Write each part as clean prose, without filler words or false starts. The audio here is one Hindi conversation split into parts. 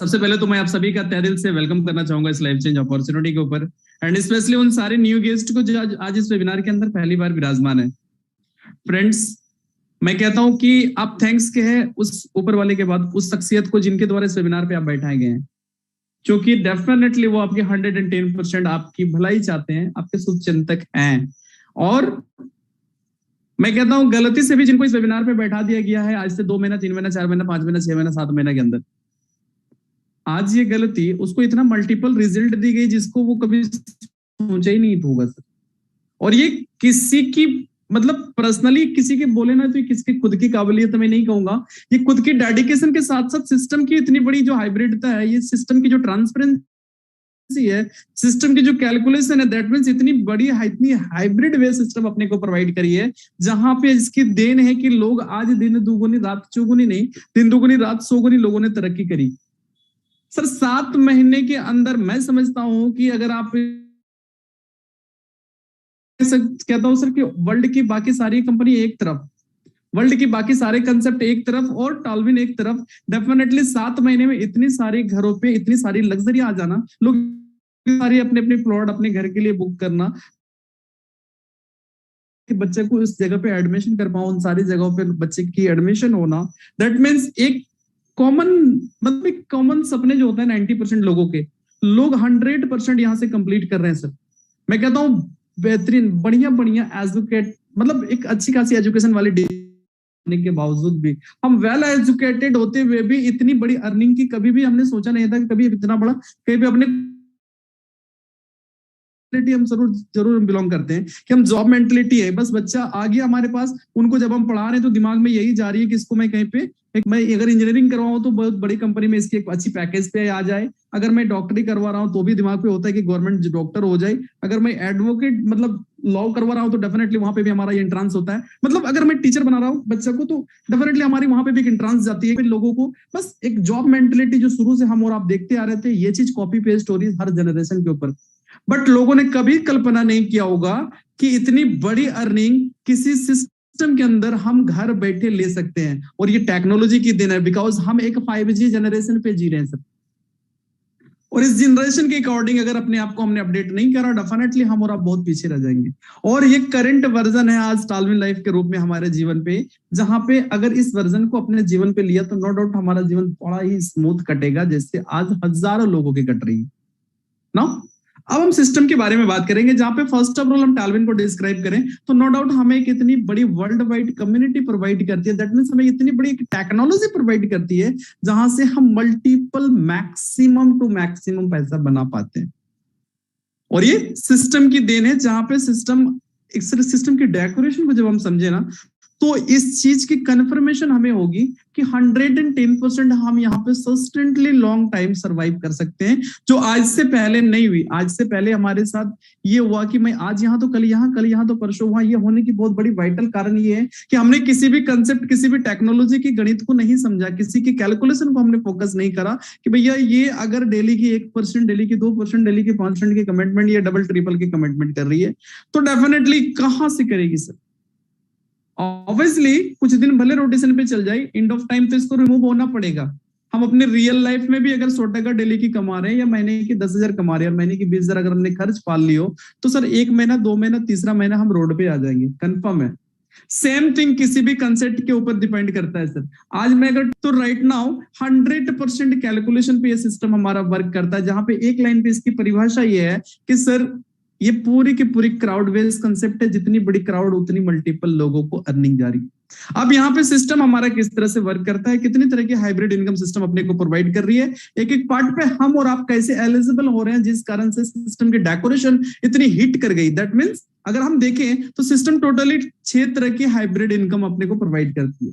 सबसे पहले तो मैं आप सभी का तहे दिल से वेलकम करना चाहूंगा इस लाइफ चेंज अपॉर्चुनिटी के ऊपर एंड स्पेशली उन सारे न्यू गेस्ट को जो आज इस वेबिनार के अंदर पहली बार विराजमान है। फ्रेंड्स, मैं कहता हूं कि आप थैंक्स के हैं उस ऊपर वाले के बाद उस शख्सियत को जिनके द्वारा इस वेबिनार पे आप बैठाए गए हैं, क्योंकि डेफिनेटली वो आपके 110% आपकी भलाई चाहते हैं, आपके शुभचिंतक हैं। और मैं कहता हूं गलती से भी जिनको इस वेबिनार पे बैठा दिया गया है आज से 2 महीना, 3 महीना, 4 महीना, 5 महीना, 6 महीना, 7 महीना के अंदर, आज ये गलती उसको इतना मल्टीपल रिजल्ट दी गई जिसको वो कभी सोचा ही नहीं होगा सर। और ये किसी की मतलब पर्सनली किसी के बोले ना तो ये किसकी खुद की काबिलियत मैं नहीं कहूंगा, ये खुद की डेडिकेशन के साथ साथ सिस्टम की इतनी बड़ी जो हाइब्रिडता है, ये सिस्टम की जो ट्रांसपेरेंसी है, सिस्टम की जो कैलकुलेशन है, दैट मींस इतनी बड़ी इतनी हाइब्रिड वे सिस्टम अपने को प्रोवाइड करी है, जहां पे इसकी देन है कि लोग आज दिन दुगुनी रात चौगुनी नहीं, दिन दुगुनी रात सौगुनी लोगों ने तरक्की करी। सर 7 महीने के अंदर मैं समझता हूं कि अगर आप कहता हूं सर कि वर्ल्ड की बाकी सारी कंपनी एक तरफ, वर्ल्ड की बाकी सारे कंसेप्ट एक तरफ और टालविन एक तरफ, डेफिनेटली 7 महीने में इतनी सारी घरों पे इतनी सारी लग्जरी आ जाना, लोग सारी अपने अपने प्लॉट अपने घर के लिए बुक करना कि बच्चे को इस जगह पे एडमिशन कर पाऊं, उन सारी जगहों पे बच्चे की एडमिशन होना, दैट मीन्स एक कॉमन मतलब एक कॉमन सपने जो होता है 90% लोगों के, लोग 100% यहाँ से कंप्लीट कर रहे हैं सर। मैं कहता हूँ बेहतरीन बढ़िया बढ़िया एजुकेट मतलब एक अच्छी खासी एजुकेशन वाली होने के बावजूद भी हम वेल एजुकेटेड होते हुए भी इतनी बड़ी अर्निंग की कभी भी हमने सोचा नहीं था कि कभी इतना बड़ा कहीं भी अपने हम जरूर बिलोंग करते हैं कि हम जॉब मेंटलिटी है, बस बच्चा आ गया हमारे पास, उनको जब हम पढ़ा रहे हैं तो दिमाग में यही जा रही है कि इसको मैं कहीं पे मैं अगर इंजीनियरिंग करवाऊं तो बहुत बड़ी कंपनी में इसकी एक अच्छी पैकेज पे आ जाए, अगर मैं डॉक्टरी करवा रहा हूं तो भी दिमाग पे होता है कि गवर्नमेंट डॉक्टर हो जाए, अगर मैं एडवोकेट मतलब लॉ करवा रहा हूं तो डेफिनेटली वहां पे भी हमारा एंट्रांस होता है, मतलब अगर मैं टीचर बना रहा हूं बच्चा को तो डेफिनेटली हमारी वहां पे भी एक एंट्रांस जाती है। लोगों को बस एक जॉब मेंटलिटी जो शुरू से हम और आप देखते आ रहे थे, ये चीज कॉपी पेस्ट हो रही है हर जनरेशन के ऊपर, बट लोगों ने कभी कल्पना नहीं किया होगा कि इतनी बड़ी अर्निंग किसी सिस्टम के अंदर हम घर बैठे ले सकते हैं। और ये टेक्नोलॉजी की देन है, बिकॉज हम एक 5G जनरेशन पे जी रहे हैं सर, और इस जनरेशन के अकॉर्डिंग अगर अपने आप को हमने अपडेट नहीं करा, डेफिनेटली हम और आप बहुत पीछे रह जाएंगे। और ये करंट वर्जन है आज टालविन लाइफ के रूप में हमारे जीवन पे, जहां पे अगर इस वर्जन को अपने जीवन पे लिया तो नो डाउट हमारा जीवन बड़ा ही स्मूथ कटेगा, जैसे आज हजारों लोगों की कट रही है ना। अब हम सिस्टम के बारे में बात करेंगे, जहां पे फर्स्ट ऑफ ऑल हम टालविन को डिस्क्राइब करें तो नो डाउट हमें एक इतनी बड़ी वर्ल्ड वाइड कम्युनिटी प्रोवाइड करती है, दैट मींस हमें इतनी बड़ी टेक्नोलॉजी प्रोवाइड करती है जहां से हम मल्टीपल मैक्सिमम टू मैक्सिमम पैसा बना पाते हैं। और ये सिस्टम की देन है, जहां पे सिस्टम की डेकोरेशन को जब हम समझे ना तो इस चीज की कंफर्मेशन हमें होगी कि 110% हम यहाँ पे सस्टेंटली लॉन्ग टाइम सरवाइव कर सकते हैं, जो आज से पहले नहीं हुई। आज से पहले हमारे साथ ये हुआ कि मैं आज यहाँ तो कल यहाँ तो परसों वहां, ये होने की बहुत बड़ी वाइटल कारण ये है कि हमने किसी भी कंसेप्ट, किसी भी टेक्नोलॉजी की गणित को नहीं समझा, किसी की कैलकुलेशन को हमने फोकस नहीं करा कि भैया ये अगर डेली की 1%, डेली की 2%, डेली की 5% की कमिटमेंट, ये डबल ट्रिपल की कमिटमेंट कर रही है तो डेफिनेटली कहां से करेगी सर। ऑब्वियसली कुछ दिन भले रोटेशन पे चल जाए, एंड ऑफ टाइम तो इसको रिमूव होना पड़ेगा। हम अपने रियल लाइफ में भी अगर 100 डेली की कमा रहे हैं या महीने की 10,000 कमा रहे हैं और महीने की 20,000 अगर हमने खर्च पाल लियो तो सर 1 महीना, 2 महीना, तीसरा महीना हम रोड पे आ जाएंगे, कंफर्म है। सेम थिंग किसी भी कंसेप्ट के ऊपर डिपेंड करता है सर। आज मैं अगर तो राइट नाउ 100% कैलकुलेशन पे ये सिस्टम हमारा वर्क करता है, जहां पे एक लाइन पे इसकी परिभाषा ये है कि सर ये पूरी की पूरी क्राउड बेस्ड कंसेप्ट है, जितनी बड़ी क्राउड उतनी मल्टीपल लोगों को अर्निंग जा रही है। अब यहाँ पे सिस्टम हमारा किस तरह से वर्क करता है, कितनी तरह की हाइब्रिड इनकम सिस्टम अपने को प्रोवाइड कर रही है, एक एक पार्ट पे हम और आप कैसे एलिजिबल हो रहे हैं, जिस कारण से सिस्टम की डेकोरेशन इतनी हिट कर गई। दैट मीन्स अगर हम देखें तो सिस्टम टोटली 6 तरह की हाइब्रिड इनकम अपने को प्रोवाइड करती है।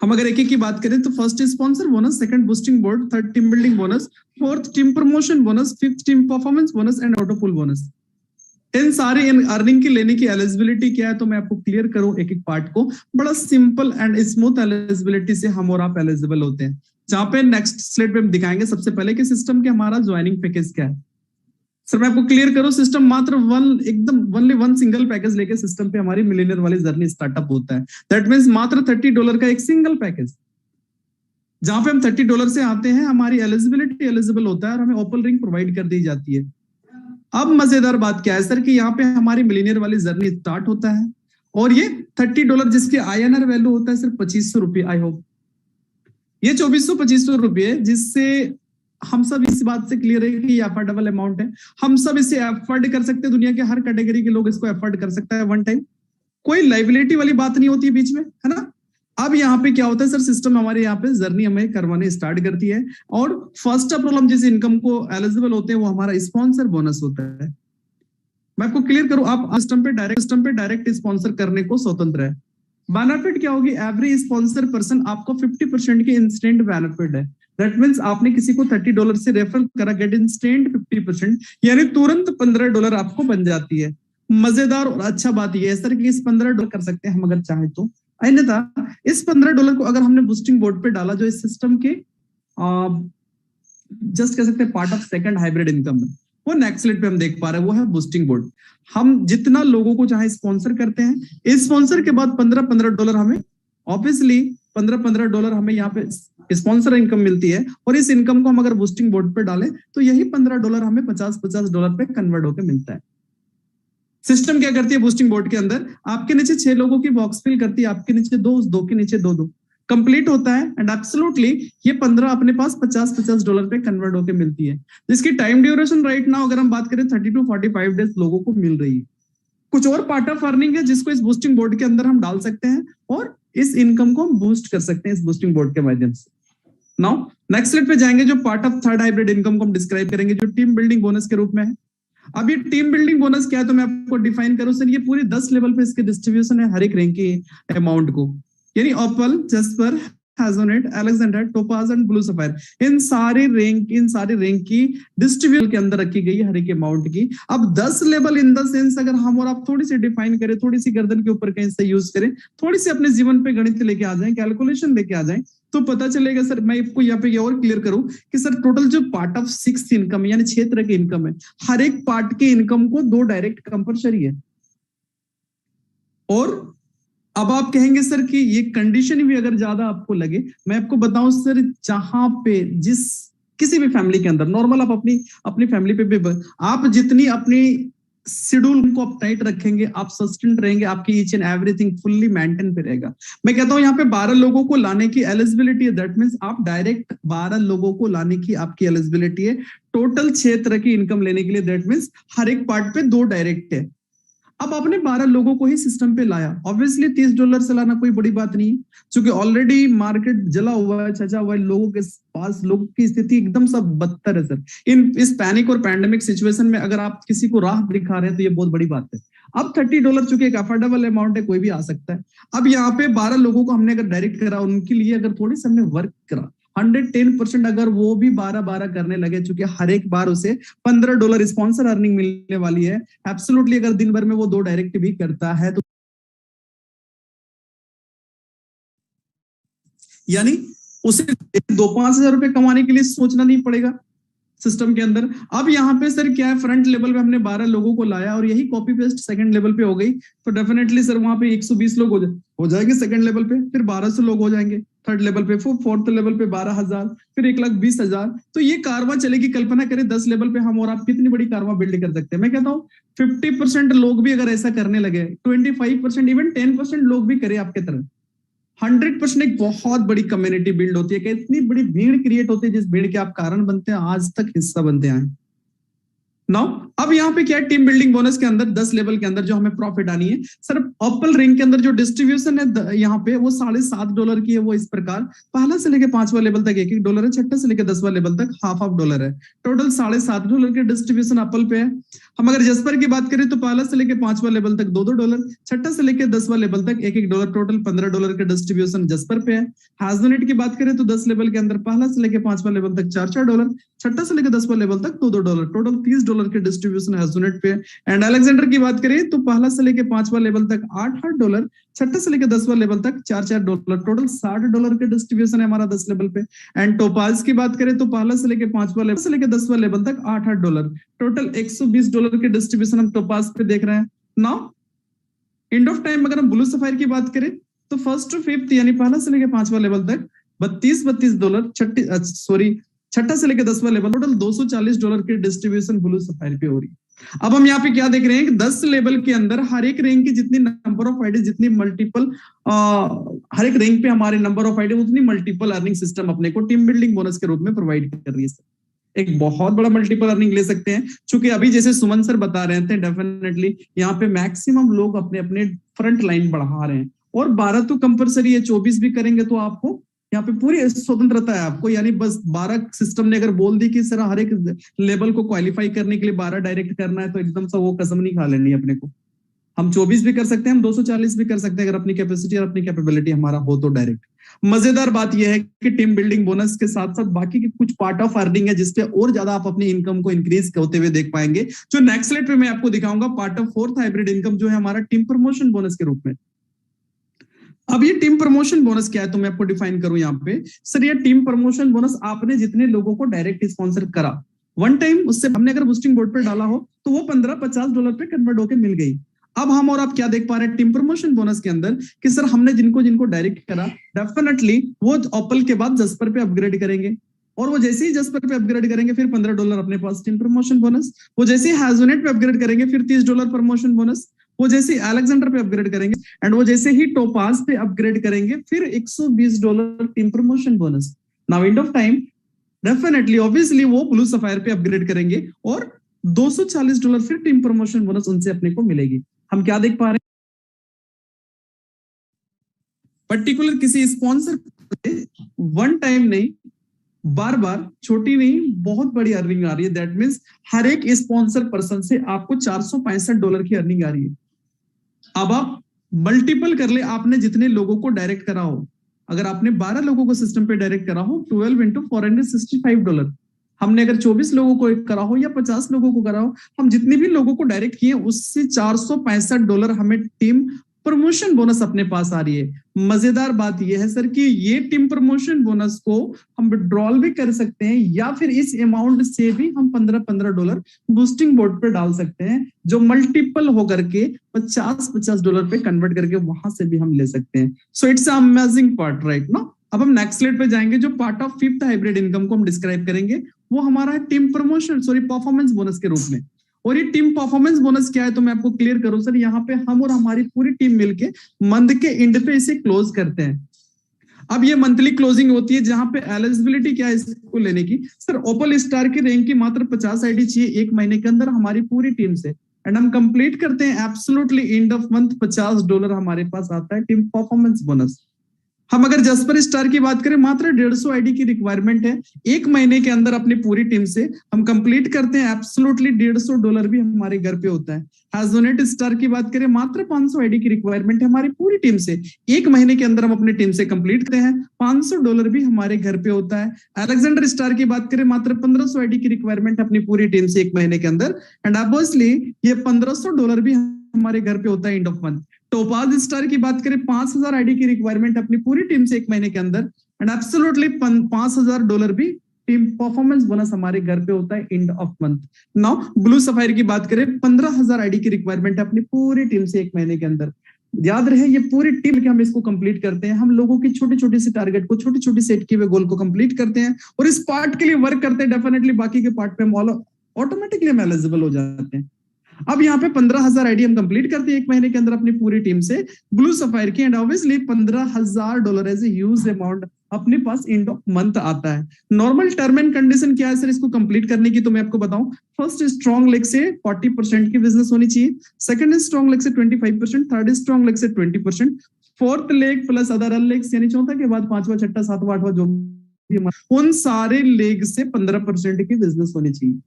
हम अगर एक एक की बात करें तो first sponsor bonus, second boosting board, third team building bonus, fourth team promotion bonus, fifth team performance bonus and auto pool bonus. इन सारे अर्निंग की लेने की एलिजिबिलिटी क्या है तो मैं आपको क्लियर करूं एक एक पार्ट को। बड़ा सिंपल एंड स्मूथ एलिजिबिलिटी से हम और आप एलिजिबल होते हैं, जहां पे नेक्स्ट स्लाइड पे हम दिखाएंगे सबसे पहले कि सिस्टम के हमारा ज्वाइनिंग पैकेज क्या है। सर मैं आपको क्लियर करूं, सिस्टम मात्र ओनली वन सिंगल पैकेज लेके सिस्टम पे हमारी मिलियनर वाली जर्नी स्टार्टअप होता है। दैट मींस मात्र $30 का एक सिंगल पैकेज, जहां पे हम $30 से आते हैं, हमारी एलिजिबल होता है और हमें ओपन रिंग प्रोवाइड कर दी जाती है। अब मजेदार बात क्या है सर कि यहाँ पे हमारी मिलीनियर वाली जर्नी स्टार्ट होता है और ये $30 जिसके INR वैल्यू होता है सिर्फ 2500 रुपये। आई होप ये 2400-2500 रुपये, जिससे हम सब इस बात से क्लियर है कि ये अफोर्डेबल अमाउंट है। हम सब इसे अफोर्ड कर सकते हैं, दुनिया के हर कैटेगरी के लोग इसको अफोर्ड कर सकता है वन टाइम। कोई लाइबिलिटी वाली बात नहीं होती है बीच में, है ना। अब यहाँ पे क्या होता है सर, सिस्टम हमारे यहाँ पे जर्नी हमें करवाने स्टार्ट करती है और फर्स्ट ऑफ ऑल हम जिस इनकम को एलिजिबल होते हैं वो हमारा स्पॉन्सर बोनस होता है। मैं आपको क्लियर करूं, आप सिस्टम पे डायरेक्ट स्पॉन्सर करने को स्वतंत्र है। बेनिफिट क्या होगी, एवरी स्पॉन्सर पर्सन आपको 50% की इंस्टेंट बेनिफिट है। दैट मीन्स आपने किसी को $30 से रेफर करा, गेट इंस्टेंट 50%, यानी तुरंत $15 आपको बन जाती है। मजेदार और अच्छा बात यह है सर कि इस $15 कर सकते हैं हम अगर चाहे तो। अन्यथा इस $15 को अगर हमने बूस्टिंग बोर्ड पे डाला, जो इस सिस्टम के जस्ट कह सकते हैं part of second hybrid income है, वो नेक्स्ट स्लाइड पे हम देख पा रहे हैं, वो है बूस्टिंग बोर्ड। हम जितना लोगों को चाहे स्पॉन्सर करते हैं, इस स्पॉन्सर के बाद $15 हमें ऑब्वियसली $15 हमें यहाँ पे स्पॉन्सर इनकम मिलती है और इस इनकम को हम अगर बूस्टिंग बोर्ड पे डालें तो यही $15 हमें $50 पे कन्वर्ट होकर मिलता है। सिस्टम क्या करती है बूस्टिंग बोर्ड के अंदर, आपके नीचे 6 लोगों की बॉक्स फिल करती है, आपके नीचे 2, उस 2 के नीचे 2 कंप्लीट होता है एंड एब्सोल्युटली ये 15 अपने पास $50 पे कन्वर्ट होकर मिलती है, जिसकी टाइम ड्यूरेशन राइट नाउ अगर हम बात करें 30 to 45 डेज लोगों को मिल रही है। कुछ और पार्ट ऑफ अर्निंग है जिसको इस बूस्टिंग बोर्ड के अंदर हम डाल सकते हैं और इस इनकम को हम बूस्ट कर सकते हैं इस बूस्टिंग बोर्ड के माध्यम से। नाउ नेक्स्ट स्लाइड पे जाएंगे, जो part of third hybrid income को हम डिस्क्राइब करेंगे, जो टीम बिल्डिंग बोनस के रूप में है। अब ये टीम बिल्डिंग बोनस क्या है तो मैं आपको डिफाइन करूं सर, ये पूरे 10 लेवल पे इसके डिस्ट्रीब्यूशन है हर एक रैंक के अमाउंट को, यानी opal, jasper, hessonite, alexander, topaz and blue sapphire, इन सारे रैंक की डिस्ट्रीब्यूशन के अंदर रखी गई है हर एक अमाउंट की। अब 10 लेवल इन द सेंस अगर हम और आप थोड़ी सी डिफाइन करें, थोड़ी सी गर्दन के ऊपर कहीं से यूज करें, थोड़ी सी अपने जीवन पे गणित लेके आ जाए, कैलकुलेशन लेके आ जाए, तो पता चलेगा सर। मैं आपको यहाँ पे और क्लियर करूं कि सर टोटल जो पार्ट ऑफ 6th इनकम यानी 6 तरह की इनकम है, हर एक पार्ट के इनकम को 2 डायरेक्ट कंपलसरी है। और अब आप कहेंगे सर कि ये कंडीशन भी अगर ज्यादा आपको लगे, मैं आपको बताऊं सर, जहां पे जिस किसी भी फैमिली के अंदर नॉर्मल आप अपनी फैमिली पे भी आप जितनी अपनी शेड्यूल को आप टाइट रखेंगे, आप सस्टेंट रहेंगे, आपकी each and everything fully maintain पे रहेगा। मैं कहता हूं यहाँ पे 12 लोगों को लाने की एलिजिबिलिटी है, दैट मींस आप डायरेक्ट 12 लोगों को लाने की आपकी एलिजिबिलिटी है टोटल 6 तरह की इनकम लेने के लिए। दैट मींस हर एक पार्ट पे 2 डायरेक्ट है। अब आपने 12 लोगों को ही सिस्टम पे लाया, ऑब्वियसली $30 से लाना कोई बड़ी बात नहीं है, क्योंकि ऑलरेडी मार्केट जला हुआ है, छचा हुआ है, लोगों के पास लोगों की स्थिति एकदम सब बदतर है सर। इस पैनिक और पैंडेमिक सिचुएशन में अगर आप किसी को राह दिखा रहे हैं तो ये बहुत बड़ी बात है। अब $30 चूंकि एक अफोर्डेबल अमाउंट है, कोई भी आ सकता है। अब यहाँ पे 12 लोगों को हमने अगर डायरेक्ट करा, उनके लिए अगर थोड़ी सी हमने वर्क करा 110%, अगर वो भी 12 करने लगे, चूंकि हर एक बार उसे $15 स्पॉन्सर अर्निंग मिलने वाली है, एब्सोल्युटली अगर दिन भर में वो 2 डायरेक्ट भी करता है तो यानी उसे 2-5 हजार रुपए कमाने के लिए सोचना नहीं पड़ेगा सिस्टम के अंदर। अब यहाँ पे सर क्या है, फ्रंट लेवल पे हमने 12 लोगों को लाया और यही कॉपी पेस्ट सेकंड लेवल पे हो गई, तो डेफिनेटली सर वहां पे 120 लोग हो जाएंगे सेकंड लेवल पे, फिर 1200 लोग हो जाएंगे थर्ड लेवल पे, फोर्थ लेवल पे 12,000, फिर 1,20,000। तो ये कारवां चलेगी। कल्पना करें 10 लेवल पे हम और आप कितनी बड़ी कारवां बिल्ड कर सकते हैं। मैं कहता हूँ 50% लोग भी अगर ऐसा करने लगे, 25%, इवन 10% लोग भी करे आपके तरह, 100% एक बहुत बड़ी कम्युनिटी बिल्ड होती है कि इतनी बड़ी भीड़ क्रिएट होती है, जिस भीड़ के आप कारण बनते हैं, आज तक हिस्सा बनते हैं। नाउ अब यहाँ पे क्या है, टीम बिल्डिंग बोनस के अंदर 10 लेवल के अंदर जो हमें प्रॉफिट आनी है सर, ओपल रिंग के अंदर जो डिस्ट्रीब्यूशन है यहाँ पे वो $7.5 की है। वो इस प्रकार पहला से लेके 5वां लेवल तक $1 है, छठा से लेके 10वां लेवल तक $$1/2 है। टोटल $7.5 के डिस्ट्रीब्यूशन एप्पल पे है। हम अगर जस्पर की बात करें तो पहला से लेके 5वां लेवल तक $2, छठा से लेके 10वां लेवल तक $1, टोटल $15 के डिस्ट्रीब्यूशन जस्पर पे है। हैजोनेट की बात करें तो 10 लेवल के अंदर पहला से लेके 5वां लेवल तक $4, छठा से लेके 10वां लेवल तक $2, टोटल $30 के डिस्ट्रीब्यूशन हैजोनेट पे। एंड अलेक्जेंडर की बात करें तो पहला से लेके 5वां लेवल तक $8, छठा से लेके 10वां लेवल तक $4, टोटल $60 के डिस्ट्रीब्यूशन है हमारा 10 लेवल पे। एंड टोपाज की बात करें तो पहला से लेके 5वां लेवल से लेके 10वां लेवल तक $8, टोटल $120 के डिस्ट्रीब्यूशन हम टोपाज पे देख रहे हैं। नाउ एंड ऑफ टाइम अगर हम ब्लू सफायर की बात करें तो 1st to 5th यानी पहला से लेके 5वां लेवल तक $32 छठा से लेकर 10वां लेवल टोटल $240 की डिस्ट्रीब्यूशन ब्लू सफायर पे हो रही है। अब हम यहाँ पे क्या देख रहे हैं कि 10 लेवल के अंदर हर एक रैंक की जितनी नंबर ऑफ आईडी, जितनी मल्टीपल हर एक रैंक पे हमारे नंबर ऑफ आईडी उतनी मल्टीपल अर्निंग सिस्टम अपने को टीम बिल्डिंग बोनस के रूप में प्रोवाइड कर रही है। एक बहुत बड़ा मल्टीपल अर्निंग ले सकते हैं, क्योंकि अभी जैसे सुमन सर बता रहे थे, डेफिनेटली यहाँ पे मैक्सिमम लोग अपने अपने फ्रंट लाइन बढ़ा रहे हैं, और 12 तो कंपलसरी है, 24 भी करेंगे तो आपको यहाँ पे पूरी स्वतंत्रता है आपको। यानी बस 12 सिस्टम ने अगर बोल दी कि सर हर एक लेवल को क्वालिफाई करने के लिए 12 डायरेक्ट करना है, तो एकदम से वो कसम नहीं खा लेनी अपने को। हम 24 भी कर सकते हैं, हम 240 भी कर सकते हैं, अगर अपनी कैपेसिटी और अपनी कैपेबिलिटी हमारा हो तो डायरेक्ट। मजेदार बात यह है कि टीम बिल्डिंग बोनस के साथ साथ बाकी के कुछ पार्ट ऑफ अर्निंग है जिसपे और ज्यादा आप अपनी इनकम को इंक्रीज होते हुए देख पाएंगे, जो नेक्स्ट स्लाइड पे मैं आपको दिखाऊंगा। Part of fourth hybrid income जो है हमारा टीम प्रमोशन बोनस के रूप में। अब ये टीम प्रमोशन बोनस क्या है तो मैं आपको डिफाइन करूं यहाँ पे। सर ये टीम प्रमोशन बोनस आपने जितने लोगों को डायरेक्ट स्पॉन्सर करा वन टाइम, उससे हमने अगर बूस्टिंग बोर्ड पे डाला हो तो वो $15-50 पे कन्वर्ट होकर मिल गई। अब हम और आप क्या देख पा रहे हैं टीम प्रमोशन बोनस के अंदर कि सर हमने जिनको जिनको डायरेक्ट करा, डेफिनेटली वो ओपल के बाद जस्पर पे अपग्रेड करेंगे, और वो जैसे ही जस्पर पे अपग्रेड करेंगे फिर $15 अपने पास टीम प्रमोशन बोनस। वो जैसे ही हैजोनेट पे अपग्रेड करेंगे फिर $30 प्रमोशन बोनस। वो जैसे अलेक्जेंडर पे अपग्रेड करेंगे एंड वो जैसे ही टोपाज पे अपग्रेड करेंगे फिर $120 team promotion bonus. Now end of time definitely obviously वो ब्लू सफायर पे अपग्रेड करेंगे और $240 फिर टीम प्रमोशन बोनस उनसे अपने को मिलेगी। हम क्या देख पा रहे हैं, पर्टिकुलर किसी स्पॉन्सर वन टाइम नहीं, बार बार, छोटी नहीं, बहुत बड़ी अर्निंग आ रही है। दैट मींस हर एक स्पॉन्सर पर्सन से आपको $465 की अर्निंग आ रही है। अब आप मल्टीपल कर ले, आपने जितने लोगों को डायरेक्ट करा हो, अगर आपने 12 लोगों को सिस्टम पे डायरेक्ट करा हो 12 into $465, हमने अगर 24 लोगों को करा हो या 50 लोगों को करा हो, हम जितने भी लोगों को डायरेक्ट किए उससे $465 हमें टीम प्रमोशन बोनस अपने पास आ रही है। मजेदार बात यह है सर कि ये टीम प्रमोशन बोनस को हम विड्रॉल भी कर सकते हैं या फिर इस अमाउंट से भी हम $15 बूस्टिंग बोर्ड पे डाल सकते हैं, जो मल्टीपल होकर के $50 पे कन्वर्ट करके वहां से भी हम ले सकते हैं। So it's amazing part right ना। अब हम नेक्स्ट स्लाइड पे जाएंगे, जो part of fifth hybrid income को हम डिस्क्राइब करेंगे, वो हमारा टीम प्रमोशन परफॉर्मेंस बोनस के रूप में। और ये टीम परफॉर्मेंस बोनस क्या है तो मैं आपको क्लियर करूं सर। यहाँ पे हम और हमारी पूरी टीम मिलके मंथ के एंड पे इसे क्लोज करते हैं। अब ये मंथली क्लोजिंग होती है जहां पे एलिजिबिलिटी क्या है इसको लेने की, सर ओपल स्टार की रैंक की मात्र 50 आईडी चाहिए एक महीने के अंदर हमारी पूरी टीम से, एंड हम कंप्लीट करते हैं एब्सोल्युटली एंड ऑफ मंथ $50 हमारे पास आता है टीम परफॉर्मेंस बोनस। हम अगर जस्पर स्टार की बात करें मात्र 150 आईडी की रिक्वायरमेंट है एक महीने के अंदर अपनी पूरी टीम से, हम कंप्लीट करते हैं एब्सोल्युटली $150 भी हमारे घर पे होता है। हैजोनेट स्टार की बात करें मात्र 500 आईडी की रिक्वायरमेंट है हमारी पूरी टीम से, एक महीने के अंदर हम अपनी टीम से कंप्लीट करते हैं, $500 भी हमारे घर पे होता है। अलेक्जेंडर स्टार की बात करें मात्र 1500 आईडी की रिक्वायरमेंट अपनी पूरी टीम से एक महीने के अंदर, एंड ऑब्वियसली ये $1500 भी हमारे घर पे होता है end of month. Topaz star की बात करें 5000 आईडी की रिक्वायरमेंट अपनी पूरी टीम से एक महीने के अंदर, एंड एब्सोल्युटली $5000 भी टीम परफॉर्मेंस बोनस हमारे घर पे होता है end of month. Now blue sapphire की बात करें 15000 आईडी की रिक्वायरमेंट अपनी पूरी टीम से एक महीने के अंदर। याद रहे ये पूरी टीम के हम इसको कंप्लीट करते हैं, हम लोगों की छोटी छोटी से टारगेट को, छोटी छोटी सेट किए हुए गोल को कंप्लीट करते हैं और इस पार्ट के लिए वर्क करते हैं। डेफिनेटली बाकी के पार्ट पे हम ऑटोमेटिकली हम एलिजिबल हो जाते हैं। अब यहाँ पे 15000 आईडी हम कंप्लीट करते हैं एक महीने के अंदर अपनी पूरी टीम से ब्लू सफायर की, and obviously $15000 as a huge amount अपने पास एंड ऑफ मंथ आता है। नॉर्मल टर्म एंड कंडीशन क्या है सर इसको कंप्लीट करने की, तो मैं आपको बताऊं, फर्स्ट स्ट्रॉन्ग लेग से 40% की बिजनेस होनी चाहिए, सेकंड स्ट्रॉन्ग लेग से 25%, थर्ड स्ट्रॉन्ग लेग से 20%, fourth leg plus other legs यानी चौथा के बाद पांचवा छठा सातवां आठवां जो भी, उन सारे लेग से 15% की बिजनेस होनी चाहिए।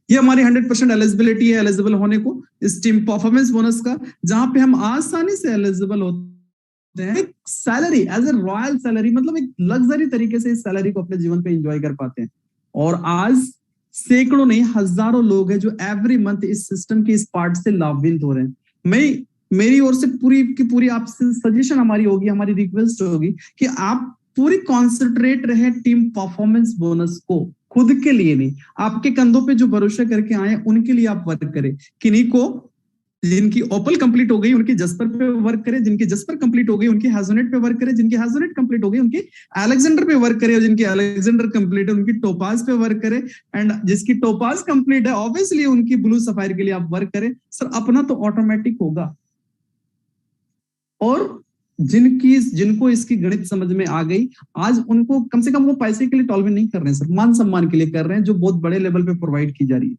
ये हमारी 100% एलिजिबिलिटी है एलिजिबल होने को इस टीम परफॉर्मेंस बोनस का, जहां पे हम आसानी से एलिजिबल होते हैं। Salary as a royal salary, मतलब एक लग्जरी तरीके से इस सैलरी को अपने जीवन पे एंजॉय कर पाते हैं। और आज सैकड़ों नहीं हजारों लोग हैं जो एवरी मंथ इस सिस्टम के इस पार्ट से लाभान्वित हो रहे हैं। मेरी ओर से पूरी की पूरी आपसे सजेशन हमारी होगी, हमारी रिक्वेस्ट होगी कि आप पूरी कॉन्सेंट्रेट रहे टीम परफॉर्मेंस बोनस को, खुद के लिए नहीं, आपके कंधों पे जो भरोसा करके आए उनके लिए आप वर्क करें, किन्हीं को जिनकी ओपल कंप्लीट हो गई उनकी जस्पर पे वर्क करे, जिनकी जस्पर कंप्लीट हो गई उनकी हैजोनेट पे वर्क करे, जिनकी हैजोनेट कंप्लीट हो गई उनकी अलेक्जेंडर पे वर्क करे, और जिनकी अलेक्जेंडर कंप्लीट है उनकी टोपाज पे वर्क करे, एंड जिसकी टोपाज कंप्लीट है ऑब्वियसली उनकी ब्लू सफायर के लिए आप वर्क करें। सर अपना तो ऑटोमेटिक होगा। और जिनको इसकी गणित समझ में आ गई, आज उनको कम से कम वो पैसे के लिए टॉलवे नहीं कर रहे हैं सर, मान सम्मान के लिए कर रहे हैं, जो बहुत बड़े लेवल पे प्रोवाइड की जा रही है।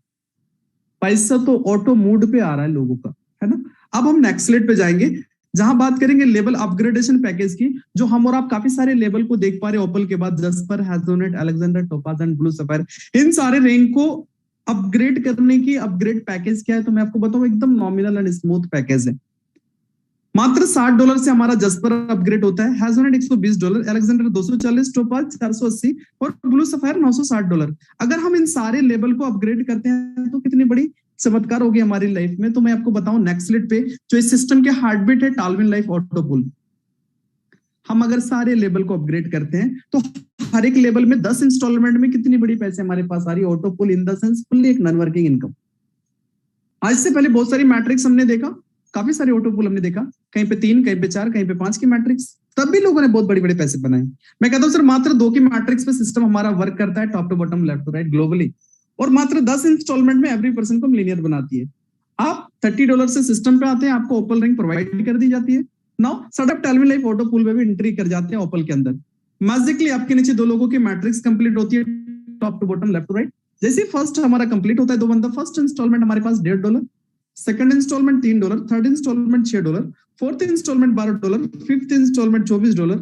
पैसा तो ऑटो मूड पे आ रहा है लोगों का, है ना। अब हम नेक्स्ट स्लाइड पे जाएंगे, जहां बात करेंगे लेवल अपग्रेडेशन पैकेज की, जो हम और आप काफी सारे लेवल को देख पा रहे हैं। ओपल के बाद jasper, hessonite, alexander, topaz and blue sapphire, इन सारे रैंक को अपग्रेड करने की अपग्रेड पैकेज क्या है, तो मैं आपको बताऊं एकदम नॉमिनल एंड स्मूथ पैकेज है। मात्र $60 से हमारा जस्पर अपग्रेड होता है, हैजोनेट $120, अलेक्जेंडर 240, टोपाज 480 और ब्लू सफायर $960। अगर हम इन सारे लेवल को अपग्रेड करते हैं तो कितनी बड़ी चमत्कार होगी हमारी लाइफ में। तो मैं आपको बताऊं नेक्स्ट स्लाइड पे, जो इस सिस्टम के हार्ट बीट है टालविन लाइफ ऑटो पुल। हम अगर सारे लेवल को अपग्रेड करते हैं तो हर एक लेवल में 10 इंस्टॉलमेंट में कितनी बड़ी पैसे हमारे पास आ रही है, auto pool in the sense fully एक नॉन वर्किंग इनकम। आज से पहले बहुत सारी मैट्रिक्स हमने देखा, काफी सारे ऑटो पुल हमने देखा, कहीं पे 3, कहीं पे 4, कहीं पे 5 की मैट्रिक्स, तब भी लोगों ने बहुत बड़े बड़े पैसे बनाए। मैं कहता हूं सर मात्र 2 की मैट्रिक्स पे सिस्टम हमारा वर्क करता है, top to bottom, left to right, globally, और मात्र 10 इंस्टॉलमेंट में एवरी पर्सन को लीनियर बनाती है। आप $30 से सिस्टम पे आते हैं, आपको ओपल रिंग प्रोवाइड कर दी जाती है। नाउ सडप टालविन लाइफ ऑटो पुल में भी एंट्री कर जाते हैं ओपल के अंदर। मैजिकली आपके नीचे 2 लोगों की मैट्रिक्स कंप्लीट होती है, top to bottom, left to right. जैसे फर्स्ट हमारा कंप्लीट होता है 2 बंदा, फर्स्ट इंस्टॉलमेंट हमारे पास $1.5, second instalment $3, third instalment $6, fourth instalment $12, fifth instalment $24,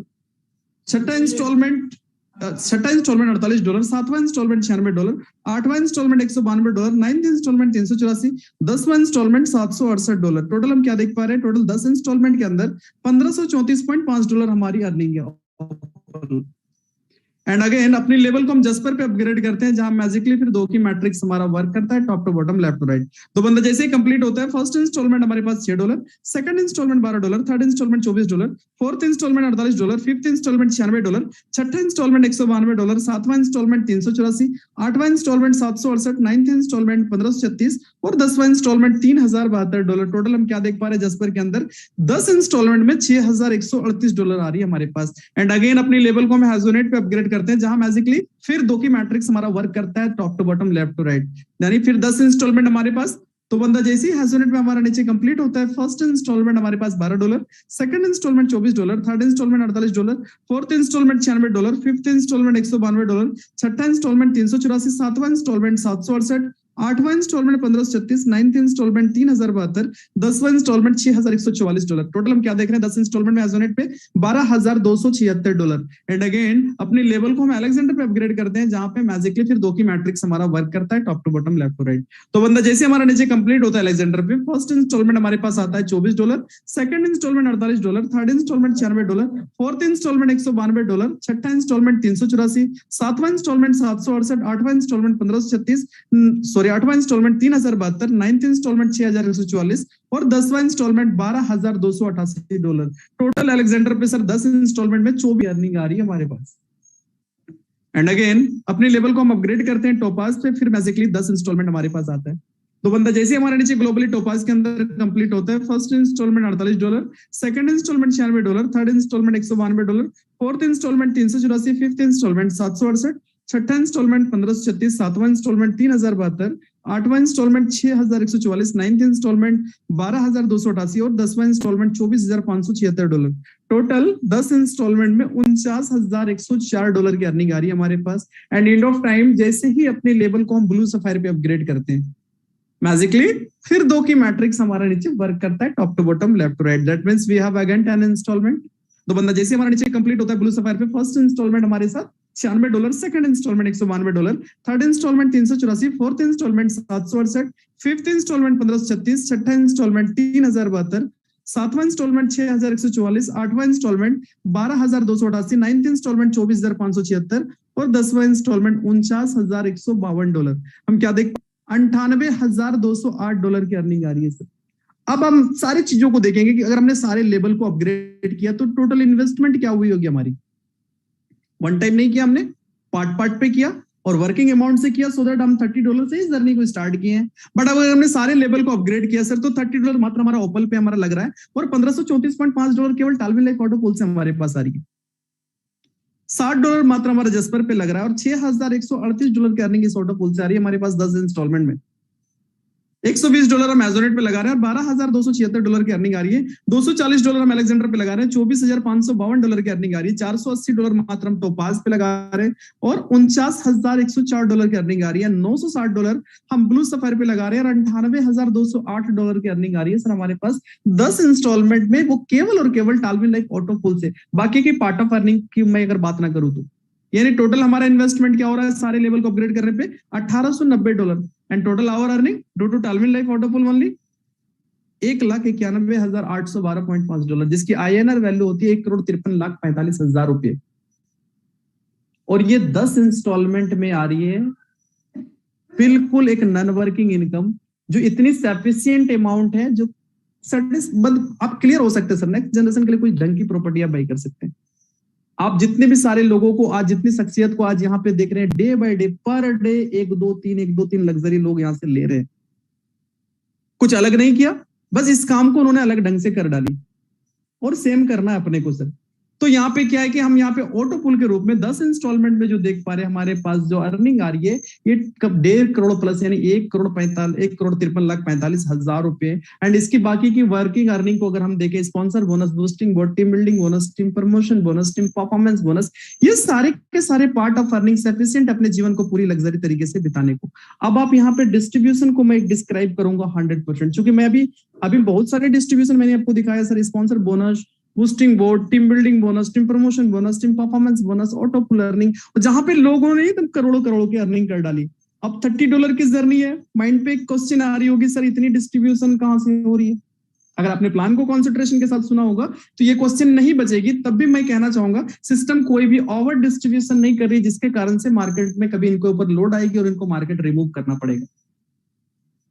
छठा इंस्टॉलमेंट $48, सातवां इंस्टॉलमेंट $96, आठवां इंस्टॉलमेंट $192, नाइन्थ इंस्टॉलमेंट $384, 10वां इंस्टॉलमेंट $768। टोटल हम क्या देख पा रहे हैं, टोटल 10 इंस्टॉलमेंट के अंदर $1534.5 हमारी अर्निंग है। एंड अगेन अपनी लेवल को हम जस्पर पे अपग्रेड करते हैं, जहां मैजिकली फिर 2 की मैट्रिक्स हमारा वर्क करता है, top to bottom, left to right. तो बंदा जैसे ही कंप्लीट होता है, फर्स्ट इंस्टॉलमेंट हमारे पास $6, second instalment $12, third instalment $24, fourth instalment $48, fifth instalment $96, छठा इंस्टॉलमेंट $192, सातवां इंस्टॉलमेंट $384, आठवां इंस्टॉलमेंट $768, नाइन्थ इंस्टॉलमेंट $1536 और 10वां इंस्टॉलमेंट $3072। टोटल हम क्या देख पा रहे हैं, जस्पर के अंदर 10 इंस्टॉलमेंट में $6138 आ रही है हमारे पास। एंड अगेन अपनी लेवल को हम हैजोनेट पे अपग्रेड करते हैं, जहां मैजिकली फिर 2 की मैट्रिक्स हमारा वर्क करता है, top to bottom, left to right. यानी फिर 10 इंस्टॉलमेंट हमारे पास, तो बंदा जैसे ही हैजोनेट में हमारा नीचे कंप्लीट होता है, फर्स्ट इंस्टॉलमेंट हमारे पास $12, second instalment $24, third instalment $48, fourth instalment $96, fifth instalment $192, छठा इंस्टॉलमेंट $384, सातवां इंस्टॉलमेंट $768, आठवां इंस्टॉलमेंट $1536, नाइन्थ इंस्टॉलमेंट $3072, 10वां इंस्टॉलमेंट $6144। टोटल हम क्या देख रहे हैं, 10 इंस्टॉलमेंट में हैजोनेट पे $12276। एंड अगेन अपने लेवल को हम अलेक्जेंडर पे अपग्रेड करते हैं, जहां पे मैजिकली फिर 2 की मैट्रिक्स हमारा वर्क करता है, top to bottom, left to right. तो बंदा जैसे हमारा नीचे कंप्लीट होता है अलेक्जेंडर पे, फर्स्ट इंस्टॉलमेंट हमारे पास आता है $24, second instalment $48, third instalment $96, fourth instalment $192, छठा इंस्टॉलमेंट $384, सातवां इंस्टॉलमेंट $768, आठवां इंस्टॉलमेंट $1536, सॉरी 8वां इंस्टॉलमेंट $3072, नाइन्थ इंस्टॉलमेंट $6144 और 10वां इंस्टॉलमेंट $12288। टोटल अलेक्जेंडर पे सर 10 इंस्टॉलमेंट में 24 अर्निंग आ रही है हमारे पास। एंड अगेन अपने लेवल को हम अपग्रेड करते हैं टोपाज पे, फिर मैजिकली 10 इंस्टॉलमेंट हमारे पास आता है। तो बंदा जैसे हमारे नीचे ग्लोबली टोपाज के अंदर कंप्लीट होता है, first instalment $48, second instalment $96, third instalment $192, fourth instalment $384, fifth instalment $768, छठा इंस्टॉलमेंट $1536, सातवां इंस्टॉलमेंट $3072, आठवां इंस्टॉलमेंट $6144, नाइन्थ इंस्टॉलमेंट $12288 और 10वां इंस्टॉलमेंट $24576। टोटल 10 इंस्टॉलमेंट में $49,104 की अर्निंग आ रही है हमारे पास। एंड एंड ऑफ टाइम जैसे ही अपने लेवल को हम ब्लू सफायर पे अपग्रेड करते हैं, मैजिकली फिर 2 की मैट्रिक्स हमारा नीचे वर्क करता है, top to bottom, left to right. That means we have again 10 instalment. तो बंदा जैसे हमारा नीचे कंप्लीट होता है ब्लू सफायर पे, फर्स्ट इंस्टॉलमेंट हमारे साथ $96, second instalment $192, third instalment $384, fourth instalment $768, fifth instalment $1536, छठा इंस्टॉलमेंट $3072, सातवां इंस्टॉलमेंट $6144, आठवां इंस्टॉलमेंट $12288, नाइन्थ इंस्टॉलमेंट $24576 और 10वां इंस्टॉलमेंट $49,152। हम क्या देख $98,208 की अर्निंग आ रही है सर। अब हम सारी चीजों को देखेंगे कि अगर हमने सारे लेवल को अपग्रेड किया तो टोटल इन्वेस्टमेंट क्या हुई होगी हमारी। वन टाइम नहीं किया हमने, पार्ट पार्ट पे किया, और वर्किंग अमाउंट से किया, सो दैट हम $30 से इस जर्नी को स्टार्ट किए हैं। बट अगर हमने सारे लेवल को अपग्रेड किया सर, तो $30 मात्र हमारा ओपल पे हमारा लग रहा है, और $1534.5 केवल टालविन लाइफ ऑटो पूल से हमारे पास आ रही है। $60 मात्र हमारा जस्पर पे लग रहा है, और $6138 की अर्निंग इस ऑटो पूल से आ रही है हमारे पास 10 इंस्टॉलमेंट में। $120 हम एजोनेट पे लगा रहे हैं, और $12,276 की अर्निंग आ रही है। $240 हम अलेक्जेंडर पे लगा रहे हैं, $24,552 की अर्निंग आ रही है। $480 मात्र हम टोपाज पे लगा रहे हैं, और $49,104 की अर्निंग आ रही है। $960 हम ब्लू सफायर पे लगा रहे हैं, और $98,208 की अर्निंग आ रही है सर हमारे पास 10 इंस्टॉलमेंट में, वो केवल और केवल टालविन लाइफ ऑटो पूल से। बाकी की पार्ट ऑफ अर्निंग की मैं अगर बात ना करूं तो, यानी टोटल हमारा इन्वेस्टमेंट क्या हो रहा है सारे लेवल को अपग्रेड करने पे, $1890, and total our earning due to टालविन लाइफ ऑटो पूल ओनली $1,91,812.5, जिसकी INR वैल्यू होती है ₹1,53,45,000। और ये 10 इंस्टॉलमेंट में आ रही है, बिल्कुल एक नॉन वर्किंग इनकम, जो इतनी सफिशियंट अमाउंट है, जो आप क्लियर हो सकते हैं सर, नेक्स्ट जनरेशन के लिए कोई ढंग की प्रॉपर्टी आप बाई कर सकते हैं। आप जितने भी सारे लोगों को आज, जितनी शख्सियत को आज यहाँ पे देख रहे हैं, day by day per day 1-2-3 luxury लोग यहाँ से ले रहे हैं। कुछ अलग नहीं किया, बस इस काम को उन्होंने अलग ढंग से कर डाली, और सेम करना है अपने को सर। तो यहाँ पे क्या है कि हम यहाँ पे ऑटो पुल के रूप में 10 इंस्टॉलमेंट में जो देख पा रहे हैं, हमारे पास जो अर्निंग आ रही है ये कब 1.5 करोड़ प्लस, यानी ₹1,53,45,000। एंड इसकी बाकी की वर्किंग अर्निंग को अगर हम देखें, sponsor bonus, boosting board, team building bonus, team promotion bonus, team performance bonus, ये सारे के सारे पार्ट ऑफ अर्निंग सफिशिएंट अपने जीवन को पूरी लग्जरी तरीके से बिताने को। अब आप यहाँ पे डिस्ट्रीब्यूशन को मैं डिस्क्राइब करूंगा 100%, क्योंकि मैं अभी बहुत सारे डिस्ट्रीब्यूशन मैंने आपको दिखाया sir, sponsor bonus, boosting board, team building bonus, team promotion bonus, team performance bonus, auto pool earning, जहां पे लोगों ने एकदम करोड़ों की अर्निंग कर डाली। अब $30 की जर्नी है, माइंड पे एक क्वेश्चन आ रही होगी, सर इतनी डिस्ट्रीब्यूशन कहां से हो रही है? अगर आपने प्लान को कॉन्सेंट्रेशन के साथ सुना होगा तो ये क्वेश्चन नहीं बचेगी। तब भी मैं कहना चाहूंगा, सिस्टम कोई भी ओवर डिस्ट्रीब्यूशन नहीं कर रही, जिसके कारण से मार्केट में कभी इनके ऊपर लोड आएगी और इनको मार्केट रिमूव करना पड़ेगा।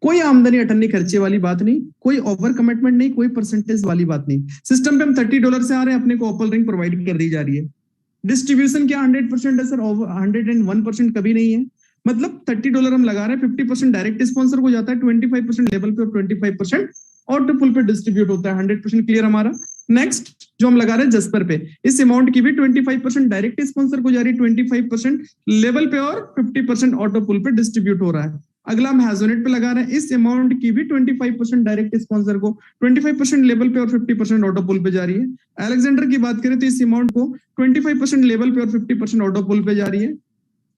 कोई आमदनी अटन्नी खर्चे वाली बात नहीं, कोई ओवर कमिटमेंट नहीं, कोई परसेंटेज वाली बात नहीं। सिस्टम पे हम $30 से आ रहे हैं, अपने को ओपल रिंग प्रोवाइड कर दी जा रही है। डिस्ट्रीब्यूशन क्या 100% है सर? 101% कभी नहीं है। मतलब $30 हम लगा रहे हैं, 50% डायरेक्ट स्पॉन्सर को जाता है, 25% लेवल पे और 25% ऑटो पुल पे डिस्ट्रीब्यूट होता है। 100% क्लियर हमारा। नेक्स्ट जो हम लगा रहे हैं जस्पर पे, इस अमाउंट की भी 25% डायरेक्ट स्पॉन्सर को जा रही है, 25% लेवल पे और 50% ऑटो पुल पे डिस्ट्रीब्यूट हो रहा है। अगला हम हैजोनेट पे लगा रहे हैं, इस अमाउंट की भी 25% डायरेक्ट स्पॉन्सर को, 25% लेवल पे और 50% ऑटो पुल पे जा रही है। अलेक्जेंडर की बात करें तो इस अमाउंट को 25% लेवल पे और 50% ऑटो पुल पे जा रही है।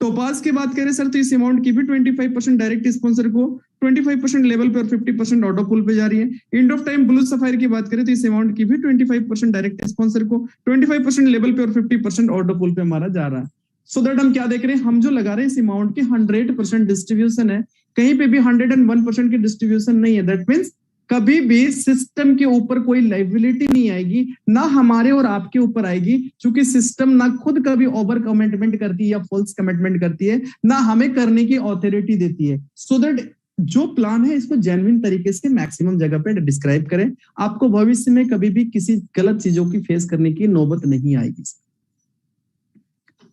टोपाज की बात करें सर तो इस अमाउंट की भी 25% डायरेक्ट स्पॉन्सर को, 25% लेवल पे और 50% ऑटो पुल पे जा रही है। End of time blue sapphire की बात करें तो इस अमाउंट की भी 25% डायरेक्ट स्पॉन्सर को, 25% लेवल पे और 50% ऑटो पुल पे हमारा जा रहा है। सो दैट हम क्या देख रहे हैं, हम जो लगा रहे हैं इस अमाउंट की 100% डिस्ट्रीब्यूशन है, कहीं पे भी 101% की डिस्ट्रीब्यूशन नहीं है। दैट मीन्स कभी भी सिस्टम के ऊपर कोई लाइबिलिटी नहीं आएगी, ना हमारे और आपके ऊपर आएगी, क्योंकि सिस्टम ना खुद कभी ओवर कमिटमेंट करती है या फॉल्स कमिटमेंट करती है, ना हमें करने की ऑथोरिटी देती है। सो दैट जो प्लान है इसको जेन्युइन तरीके से मैक्सिमम जगह पे डिस्क्राइब करें, आपको भविष्य में कभी भी किसी गलत चीजों की फेस करने की नौबत नहीं आएगी।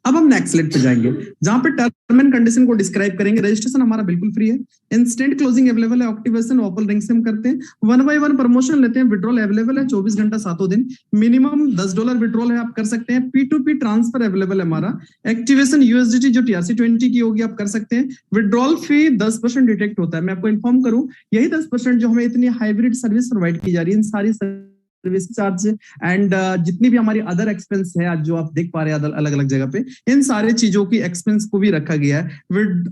अब हम नेक्स्ट स्लाइड पे जाएंगे, जहां पे टर्म एंड कंडीशन को डिस्क्राइब करेंगे। रजिस्ट्रेशन हमारा बिल्कुल फ्री है, इंस्टेंट क्लोजिंग अवेलेबल है, एक्टिवेशन ओपल रिंग से हम करते हैं, 1 by 1 प्रमोशन लेते हैं, विड्रॉल अवेलेबल है 24 घंटा 7 दिन, मिनिमम $10 विड्रॉल है, आप कर सकते हैं। P2P ट्रांसफर अवेलेबल है हमारा, एक्टिवेशन USDT जो TRC20 की होगी आप कर सकते हैं। विड्रॉल फी 10% डिटेक्ट होता है। मैं आपको इन्फॉर्म करूं, यही 10% जो हमें इतनी हाइब्रिड सर्विस प्रोवाइड की जा रही है, इन सारी सर्विस चार्ज एंड जितनी भी हमारी अदर एक्सपेंस है आज जो आप देख पा रहे हैं अलग अलग जगह पे, इन सारे चीजों की एक्सपेंस को भी रखा गया है।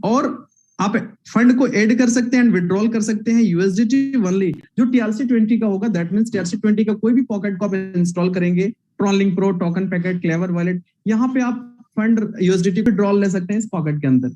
और आप फंड को ऐड कर सकते हैं एंड विड्रॉल कर सकते हैं USDT ओनली जो TRC20 का होगा। दैट मींस TRC20 का कोई भी पॉकेट को आप इंस्टॉल करेंगे, TronLink pro, token pocket, Klever wallet, यहाँ पे आप फंड USDT विड्रॉल ले सकते हैं इस पॉकेट के अंदर।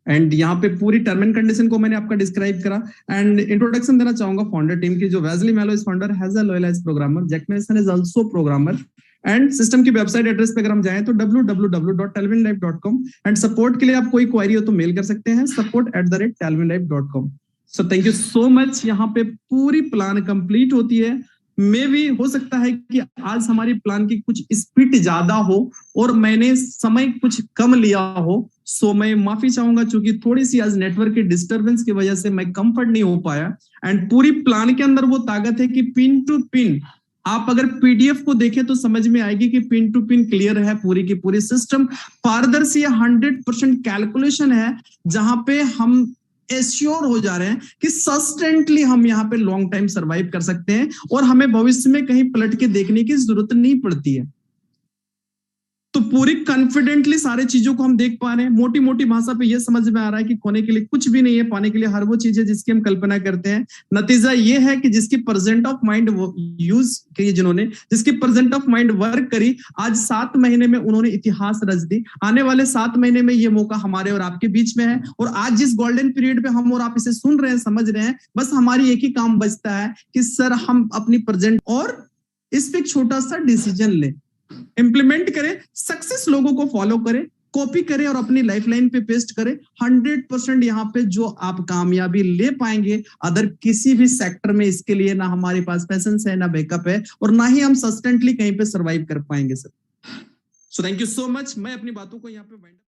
एंड यहाँ पे पूरी टर्म एंड कंडीशन को मैंने आपका डिस्क्राइब करा एंड इंट्रोडक्शन देना चाहूंगा फाउंडर टीम की, जो Wesley Mello is founder, has a loyalized programmer, Jack Mason is also programmer. And system की वेबसाइट एड्रेस पे अगर हम जाएं तो www.talvinlife.com एंड सपोर्ट के लिए आप कोई क्वेरी हो तो मेल कर सकते हैं support@talvinlife.com। So thank you so much. यहाँ पे पूरी प्लान कंप्लीट होती है। मे भी हो सकता है कि आज हमारी प्लान की कुछ स्पीड ज्यादा हो और मैंने समय कुछ कम लिया हो, सो मैं माफी चाहूंगा क्योंकि थोड़ी सी आज नेटवर्क के डिस्टरबेंस की वजह से मैं कंफर्ट नहीं हो पाया। एंड पूरी प्लान के अंदर वो ताकत है कि पिन टू पिन आप अगर पीडीएफ को देखें तो समझ में आएगी कि पिन टू पिन क्लियर है, पूरी की पूरी सिस्टम पारदर्शी 100% कैलकुलेशन है, जहां पे हम एश्योर हो जा रहे हैं कि सस्टेंटली हम यहाँ पे लॉन्ग टाइम सरवाइव कर सकते हैं और हमें भविष्य में कहीं पलट के देखने की जरूरत नहीं पड़ती है। तो पूरी कॉन्फिडेंटली सारे चीजों को हम देख पा रहे हैं। मोटी मोटी भाषा पे ये समझ में आ रहा है कि खोने के लिए कुछ भी नहीं है, पाने के लिए हर वो चीज है जिसकी हम कल्पना करते हैं। नतीजा ये है कि जिसकी प्रेजेंट ऑफ माइंड यूज की, जिन्होंने जिसकी प्रेजेंट ऑफ माइंड वर्क करी, आज 7 महीने में उन्होंने इतिहास रच दी। आने वाले 7 महीने में ये मौका हमारे और आपके बीच में है। और आज जिस गोल्डन पीरियड पे हम और आप इसे सुन रहे हैं, समझ रहे हैं, बस हमारी एक ही काम बचता है कि सर हम अपनी प्रेजेंट और इस पे एक छोटा सा डिसीजन लें, इंप्लीमेंट करें, सक्सेस लोगों को फॉलो करें, कॉपी करें और अपनी लाइफलाइन पे पेस्ट करें। 100% यहाँ पे जो आप कामयाबी ले पाएंगे अदर किसी भी सेक्टर में, इसके लिए ना हमारे पास पैसेंस है, ना बैकअप है, और ना ही हम सस्टेंटली कहीं पे सरवाइव कर पाएंगे sir. So thank you so much. मैं अपनी बातों को यहाँ पे